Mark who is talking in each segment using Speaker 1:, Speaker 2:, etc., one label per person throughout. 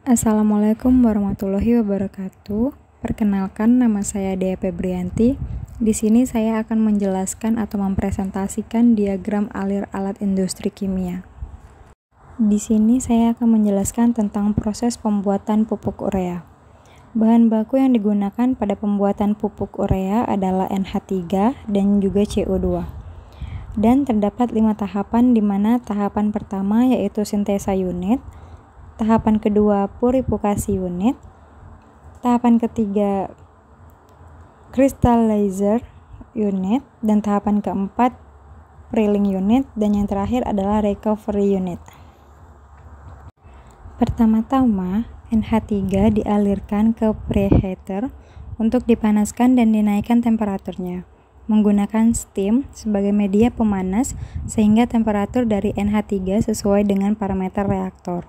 Speaker 1: Assalamualaikum warahmatullahi wabarakatuh. Perkenalkan, nama saya Dea Febrianti. Di sini saya akan menjelaskan atau mempresentasikan diagram alir alat industri kimia. Di sini saya akan menjelaskan tentang proses pembuatan pupuk urea. Bahan baku yang digunakan pada pembuatan pupuk urea adalah NH3 dan juga CO2. Dan terdapat 5 tahapan, di mana tahapan pertama yaitu sintesa unit, tahapan kedua purifikasi unit, tahapan ketiga crystallizer unit, dan tahapan keempat preheating unit, dan yang terakhir adalah recovery unit. Pertama-tama, NH3 dialirkan ke preheater untuk dipanaskan dan dinaikkan temperaturnya menggunakan steam sebagai media pemanas sehingga temperatur dari NH3 sesuai dengan parameter reaktor.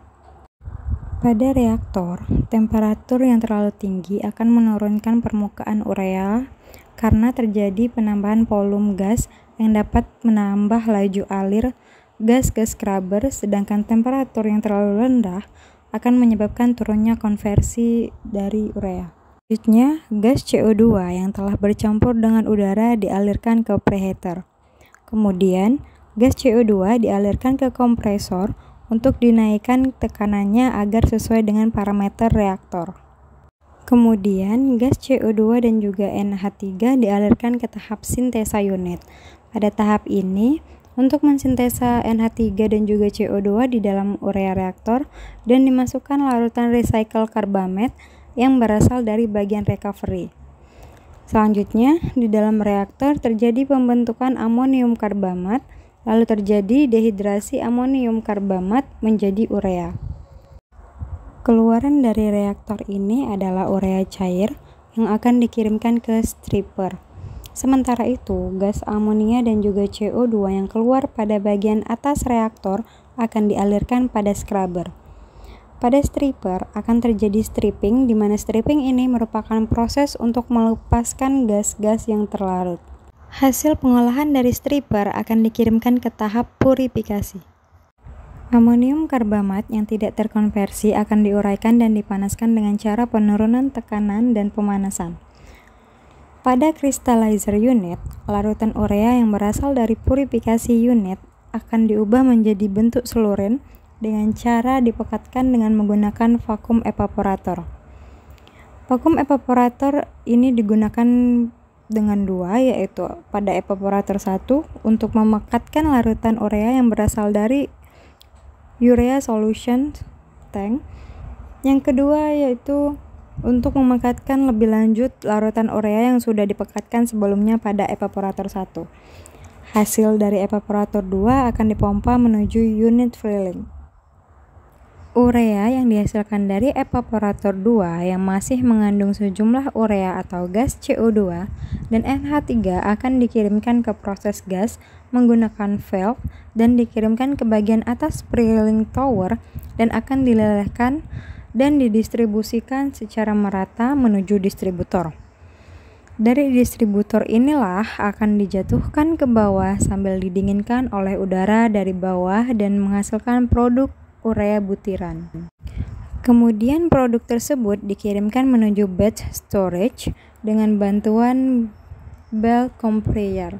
Speaker 1: Pada reaktor, temperatur yang terlalu tinggi akan menurunkan permukaan urea karena terjadi penambahan volume gas yang dapat menambah laju alir gas ke scrubber, sedangkan temperatur yang terlalu rendah akan menyebabkan turunnya konversi dari urea. Selanjutnya, gas CO2 yang telah bercampur dengan udara dialirkan ke preheater. Kemudian, gas CO2 dialirkan ke kompresor untuk dinaikkan tekanannya agar sesuai dengan parameter reaktor. Kemudian, gas CO2 dan juga NH3 dialirkan ke tahap sintesa unit. Pada tahap ini, untuk mensintesa NH3 dan juga CO2 di dalam urea reaktor dan dimasukkan larutan recycle carbamate yang berasal dari bagian recovery. Selanjutnya, di dalam reaktor terjadi pembentukan amonium karbamate, lalu terjadi dehidrasi amonium karbamate menjadi urea. Keluaran dari reaktor ini adalah urea cair yang akan dikirimkan ke stripper. Sementara itu, gas amonia dan juga CO2 yang keluar pada bagian atas reaktor akan dialirkan pada scrubber. Pada stripper akan terjadi stripping, di mana stripping ini merupakan proses untuk melepaskan gas-gas yang terlarut. Hasil pengolahan dari stripper akan dikirimkan ke tahap purifikasi. Amonium karbamate yang tidak terkonversi akan diuraikan dan dipanaskan dengan cara penurunan tekanan dan pemanasan. Pada crystallizer unit, larutan urea yang berasal dari purifikasi unit akan diubah menjadi bentuk selurin dengan cara dipekatkan dengan menggunakan vakum evaporator. Vakum evaporator ini digunakan dengan dua, yaitu pada evaporator 1 untuk memekatkan larutan urea yang berasal dari urea solution tank. Yang kedua yaitu untuk memekatkan lebih lanjut larutan urea yang sudah dipekatkan sebelumnya pada evaporator 1. Hasil dari evaporator 2 akan dipompa menuju unit filling. Urea yang dihasilkan dari evaporator 2 yang masih mengandung sejumlah urea atau gas CO2 dan NH3 akan dikirimkan ke proses gas menggunakan valve dan dikirimkan ke bagian atas preheating tower dan akan dilelehkan dan didistribusikan secara merata menuju distributor. Dari distributor inilah akan dijatuhkan ke bawah sambil didinginkan oleh udara dari bawah dan menghasilkan produk urea butiran. Kemudian produk tersebut dikirimkan menuju batch storage dengan bantuan belt conveyor.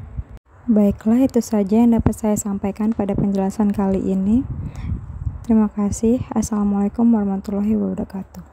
Speaker 1: Baiklah, itu saja yang dapat saya sampaikan pada penjelasan kali ini. Terima kasih. Assalamualaikum warahmatullahi wabarakatuh.